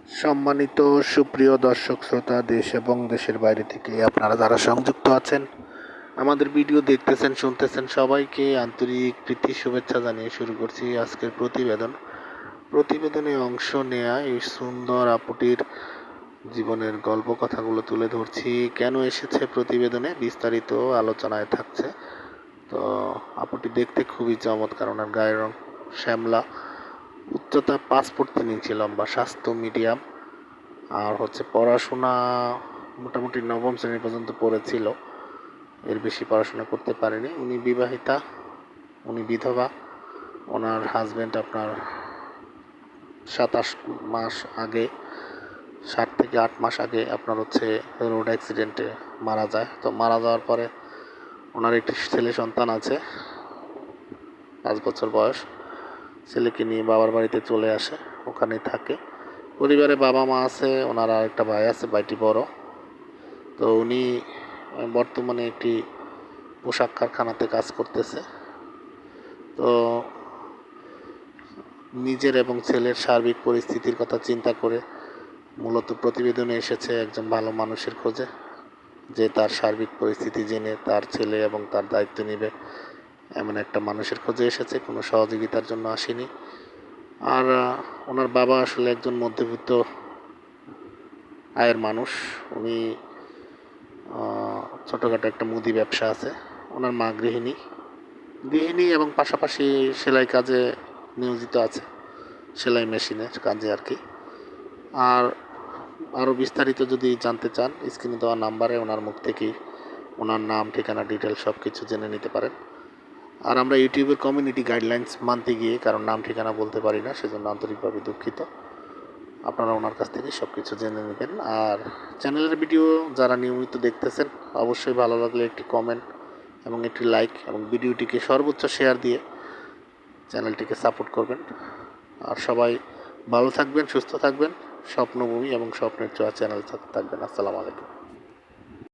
সম্মানিত সুপ্রিয় দর্শক শ্রোতা, দেশ এবং দেশের বাইরে থেকে আপনারা যারা সংযুক্ত আছেন, আমাদের ভিডিও দেখতেছেন, শুনতেছেন, সবাইকে আন্তরিক প্রীতি শুভেচ্ছা জানিয়ে শুরু করছি আজকের প্রতিবেদনে অংশ নেয়া এই সুন্দর আপুটির জীবনের গল্প কথাগুলো তুলে ধরছি। কেন এসেছে প্রতিবেদনে বিস্তারিত আলোচনায় থাকছে। তো আপুটি দেখতে খুবই চমৎকার, ওনার গায়ের রং শ্যামলা, উচ্চতা 5 ফুট 3 ইঞ্চি লম্বা, স্বাস্থ্য মিডিয়াম, আর পড়াশোনা মোটামুটি নবম শ্রেণী পর্যন্ত পড়েছিল, এর বেশি পড়াশোনা করতে পারেনি। উনি বিবাহিতা, উনি বিধবা। ওনার হাজব্যান্ড আপনার 7 থেকে 8 মাস আগে আপনার রোড অ্যাক্সিডেন্টে মারা যায়। তো মারা যাওয়ার পরে ওনার একটি ছেলে সন্তান আছে, 5 বছর বয়স। ছেলেকে নিয়ে বাবার বাড়িতে চলে আসে, ওখানেই থাকে। পরিবারে বাবা মা আছে, ওনার আর একটা ভাই আছে, ভাইটি বড়। তো উনি বর্তমানে একটি পোশাক কারখানাতে কাজ করতেছে। তো নিজের এবং ছেলের সার্বিক পরিস্থিতির কথা চিন্তা করে মূলত প্রতিবেদনে এসেছে একজন ভালো মানুষের খোঁজে, যে তার সার্বিক পরিস্থিতি জেনে তার ছেলে এবং তার দায়িত্ব নেবে, এমন একটা মানুষের খোঁজে এসেছে, কোনো সহযোগিতার জন্য আসেনি। আর ওনার বাবা আসলে একজন মধ্যবিত্ত আয়ের মানুষ। উনি ছোটোখাটো একটা মুদি ব্যবসা আছে। ওনার মা গৃহিণী এবং পাশাপাশি সেলাই কাজে নিয়োজিত আছে, সেলাই মেশিনের কাজে আর কি। আর আরও বিস্তারিত যদি জানতে চান, স্ক্রিনে দেওয়া নাম্বারে ওনার মুখ থেকেই ওনার নাম, ঠিকানা, ডিটেলস সব কিছু জেনে নিতে পারেন। আর আমরা ইউটিউবের কমিউনিটি গাইডলাইন্স মানতে গিয়ে কারণ নাম ঠিকানা বলতে পারি না, সেজন্য আন্তরিকভাবে দুঃখিত। আপনারা ওনার কাছ থেকে সব কিছু জেনে নেবেন। আর চ্যানেলের ভিডিও যারা নিয়মিত দেখতেছেন, অবশ্যই ভালো লাগলে একটি কমেন্ট এবং একটি লাইক এবং ভিডিওটিকে সর্বোচ্চ শেয়ার দিয়ে চ্যানেলটিকে সাপোর্ট করবেন। আর সবাই ভালো থাকবেন, সুস্থ থাকবেন। স্বপ্নভূমি এবং স্বপ্নের ছোঁয়া চ্যানেল থাকবেন। আসসালামু আলাইকুম।